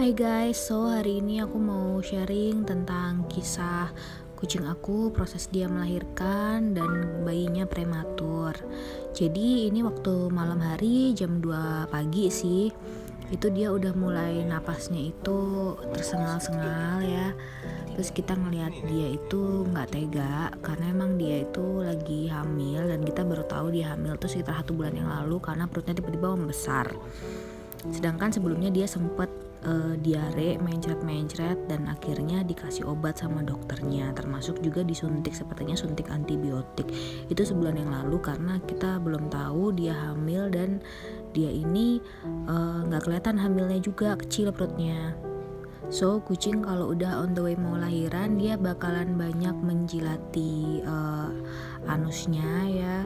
Hai guys, hari ini aku mau sharing tentang kisah kucing aku, proses dia melahirkan dan bayinya prematur. Jadi ini waktu malam hari jam 2 pagi sih. Itu dia udah mulai napasnya itu tersengal-sengal ya. Terus kita ngelihat dia itu nggak tega karena emang dia itu lagi hamil dan kita baru tahu dia hamil tuh sekitar 1 bulan yang lalu karena perutnya tiba-tiba membesar. Sedangkan sebelumnya dia sempet diare, mencret-mencret, dan akhirnya dikasih obat sama dokternya, termasuk juga disuntik, sepertinya suntik antibiotik. Itu sebulan yang lalu karena kita belum tahu dia hamil dan dia ini nggak kelihatan hamilnya juga, kecil perutnya. So kucing kalau udah on the way mau lahiran dia bakalan banyak menjilati anusnya ya,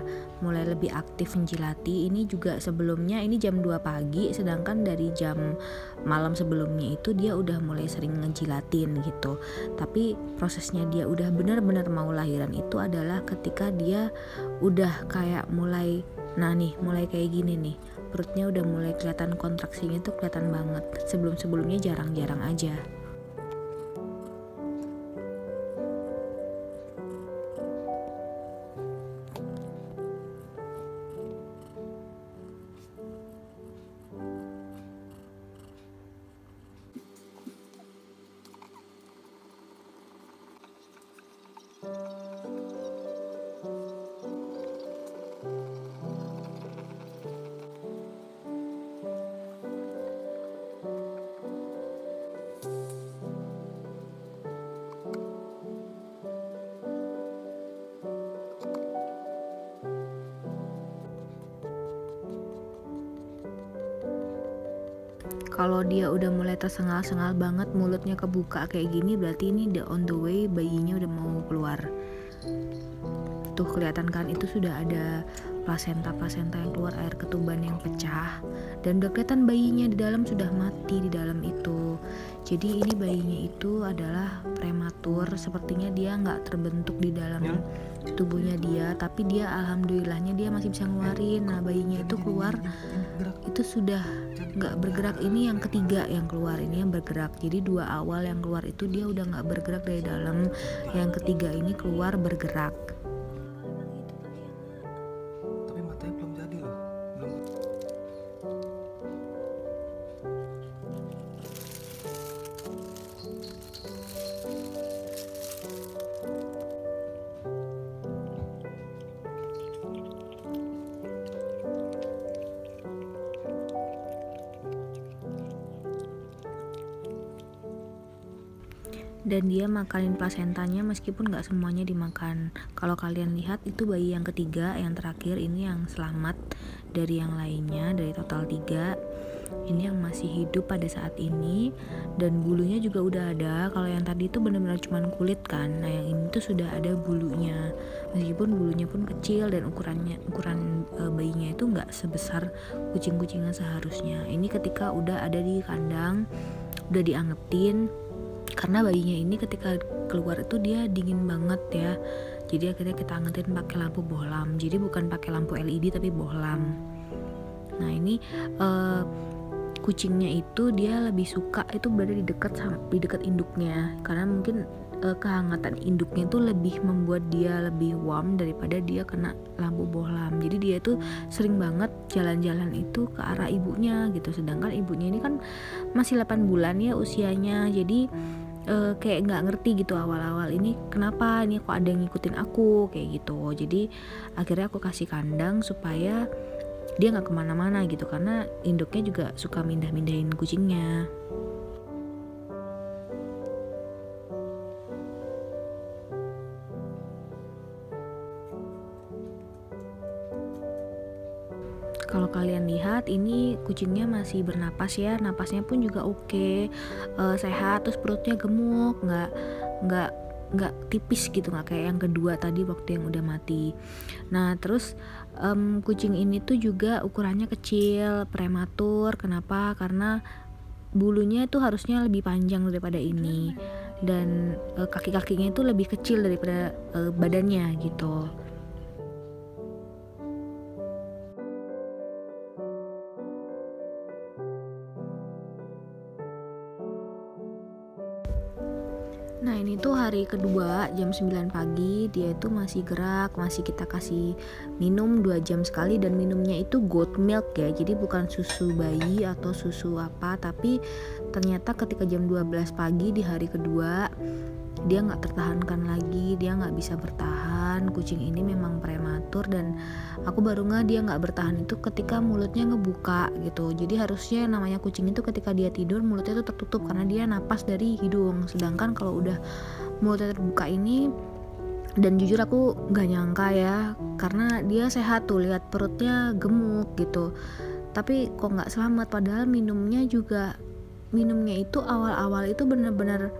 mulai lebih aktif menjilati. Ini juga sebelumnya ini jam 2 pagi, sedangkan dari jam malam sebelumnya itu dia udah mulai sering ngejilatin gitu. Tapi prosesnya dia udah benar-benar mau lahiran itu adalah ketika dia udah kayak mulai kayak gini nih, perutnya udah mulai kelihatan, kontraksinya tuh kelihatan banget. Sebelum-sebelumnya jarang-jarang aja. Kalau dia udah mulai tersengal-sengal banget, mulutnya kebuka kayak gini, berarti ini the on the way, bayinya udah mau keluar. Tuh kelihatan kan, itu sudah ada plasenta yang keluar, air ketuban yang pecah, dan udah kelihatan bayinya di dalam sudah mati di dalam itu. Jadi ini bayinya itu adalah prematur, sepertinya dia nggak terbentuk di dalam tubuhnya dia, tapi dia alhamdulillahnya dia masih bisa ngeluarin. Nah bayinya itu keluar itu sudah nggak bergerak. Ini yang ketiga yang keluar, ini yang bergerak. Jadi 2 awal yang keluar itu dia udah nggak bergerak dari dalam, yang ketiga ini keluar bergerak. Tapi matanya belum jadi loh, belum. Dan dia makanin plasentanya meskipun gak semuanya dimakan. Kalau kalian lihat itu bayi yang ketiga, yang terakhir ini yang selamat dari yang lainnya, dari total 3. Ini yang masih hidup pada saat ini, dan bulunya juga udah ada. Kalau yang tadi itu benar-benar cuman kulit kan, nah yang ini tuh sudah ada bulunya, meskipun bulunya pun kecil dan ukuran bayinya itu nggak sebesar kucing-kucing yang seharusnya. Ini ketika udah ada di kandang, udah diangetin, karena bayinya ini ketika keluar itu dia dingin banget ya. Jadi akhirnya kita angetin pakai lampu bohlam. Jadi bukan pakai lampu LED tapi bohlam. Nah ini kucingnya itu dia lebih suka itu berada di dekat induknya, karena mungkin kehangatan induknya itu lebih membuat dia lebih warm daripada dia kena lampu bohlam. Jadi dia tuh sering banget jalan-jalan itu ke arah ibunya gitu. Sedangkan ibunya ini kan masih 8 bulan ya usianya. Jadi kayak nggak ngerti gitu awal-awal, ini kenapa ini kok ada yang ngikutin aku kayak gitu. Jadi akhirnya aku kasih kandang supaya dia nggak kemana-mana gitu, karena induknya juga suka mindah-mindahin kucingnya. Kalau kalian lihat ini kucingnya masih bernapas ya, napasnya pun juga oke, sehat, terus perutnya gemuk, nggak tipis gitu, nggak kayak yang kedua tadi waktu yang udah mati. Nah terus kucing ini tuh juga ukurannya kecil, prematur. Kenapa? Karena bulunya itu harusnya lebih panjang daripada ini, dan kaki-kakinya itu lebih kecil daripada badannya gitu. Nah ini tuh hari kedua jam 9 pagi, dia itu masih gerak, masih kita kasih minum 2 jam sekali, dan minumnya itu goat milk ya, jadi bukan susu bayi atau susu apa, tapi ternyata ketika jam 12 pagi di hari kedua dia nggak tertahankan lagi, dia nggak bisa bertahan. Kucing ini memang prematur, dan aku baru dia nggak bertahan itu ketika mulutnya ngebuka gitu. Jadi harusnya namanya kucing itu ketika dia tidur mulutnya itu tertutup karena dia napas dari hidung, sedangkan kalau udah mulutnya terbuka ini, dan jujur aku nggak nyangka ya, karena dia sehat tuh, lihat perutnya gemuk gitu, tapi kok nggak selamat. Padahal minumnya itu awal-awal itu bener-bener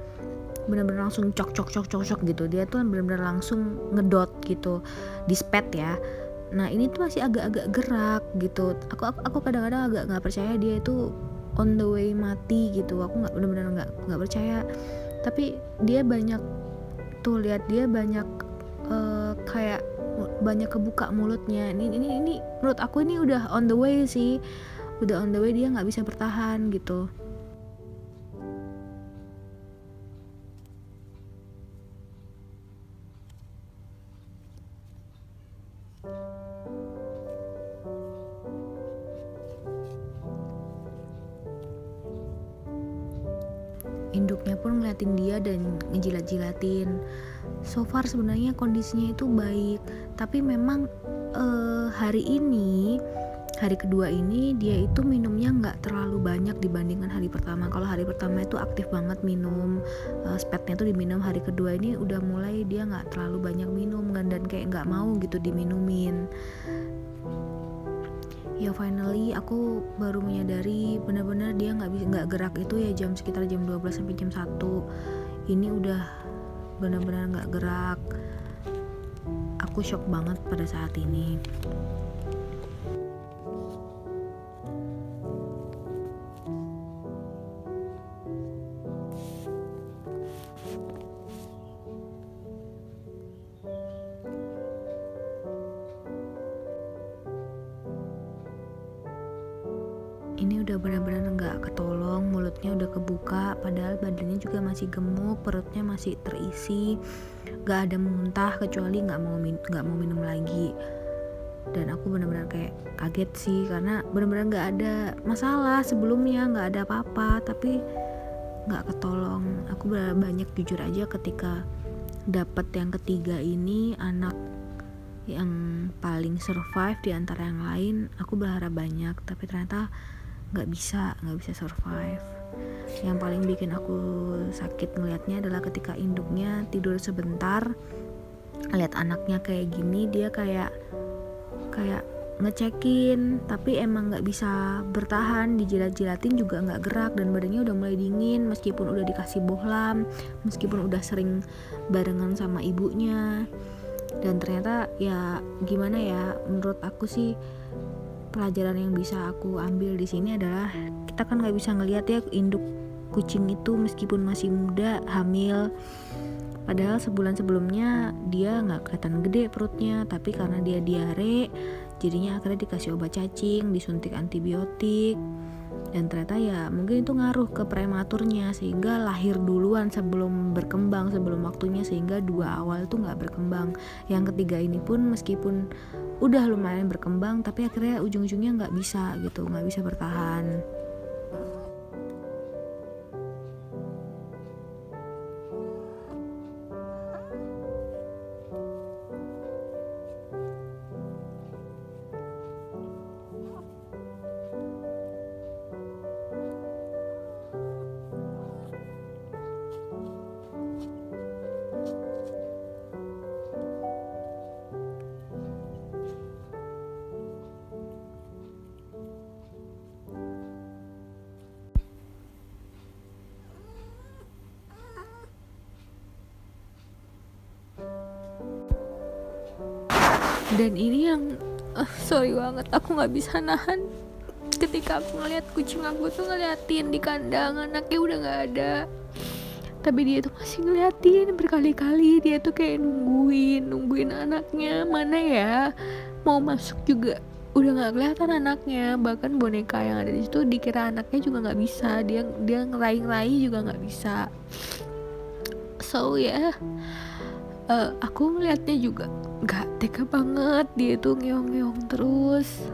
langsung cok gitu, dia tuh bener-bener langsung ngedot gitu, dispet ya. Nah ini tuh masih agak-agak gerak gitu. Aku kadang-kadang agak nggak percaya dia itu on the way mati gitu. Aku bener-bener nggak percaya. Tapi dia banyak tuh, lihat dia banyak kayak banyak kebuka mulutnya. Ini menurut aku ini udah on the way sih, udah on the way, dia nggak bisa bertahan gitu. Induknya pun ngeliatin dia dan ngejilat-jilatin. So far sebenarnya kondisinya itu baik, tapi memang hari kedua ini dia itu minumnya nggak terlalu banyak dibandingkan hari pertama. Kalau hari pertama itu aktif banget minum, spetnya tuh diminum. Hari kedua ini udah mulai dia nggak terlalu banyak minum dan kayak nggak mau gitu diminumin. Ya finally aku baru menyadari benar-benar dia nggak gerak itu ya sekitar jam 12 sampai jam 1. Ini udah benar-benar nggak gerak. Aku shock banget pada saat ini. Ini udah benar-benar nggak ketolong, mulutnya udah kebuka, padahal badannya juga masih gemuk, perutnya masih terisi, nggak ada muntah kecuali nggak mau minum lagi. Dan aku benar-benar kayak kaget sih, karena benar-benar nggak ada masalah sebelumnya, nggak ada apa-apa, tapi nggak ketolong. Aku banyak jujur aja ketika dapat yang ketiga ini, anak yang paling survive di antara yang lain, aku berharap banyak, tapi ternyata nggak bisa survive. Yang paling bikin aku sakit ngelihatnya adalah ketika induknya tidur sebentar, lihat anaknya kayak gini, dia kayak ngecekin, tapi emang nggak bisa bertahan, dijilat-jilatin juga nggak gerak, dan badannya udah mulai dingin meskipun udah dikasih bohlam, meskipun udah sering barengan sama ibunya. Dan ternyata ya gimana ya, menurut aku sih pelajaran yang bisa aku ambil di sini adalah kita kan nggak bisa ngelihat ya induk kucing itu meskipun masih muda hamil, padahal sebulan sebelumnya dia nggak kelihatan gede perutnya, tapi karena dia diare jadinya akhirnya dikasih obat cacing, disuntik antibiotik, dan ternyata ya mungkin itu ngaruh ke prematurnya sehingga lahir duluan sebelum berkembang, sebelum waktunya, sehingga 2 awal itu nggak berkembang. Yang ketiga ini pun meskipun udah lumayan berkembang, tapi akhirnya ujung-ujungnya nggak bisa bertahan. Dan ini yang sorry banget, aku nggak bisa nahan ketika aku ngeliat kucing aku tuh ngeliatin di kandang, anaknya udah nggak ada, tapi dia tuh masih ngeliatin berkali-kali. Dia tuh kayak nungguin anaknya mana ya, mau masuk juga udah nggak kelihatan anaknya. Bahkan boneka yang ada di situ dikira anaknya juga nggak bisa, dia ngeraih juga nggak bisa. So tahu ya. Aku melihatnya juga nggak tega banget, dia tuh ngeong-ngeong terus.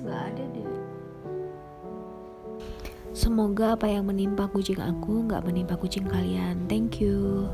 Nggak ada deh. Semoga apa yang menimpa kucing aku nggak menimpa kucing kalian. Thank you.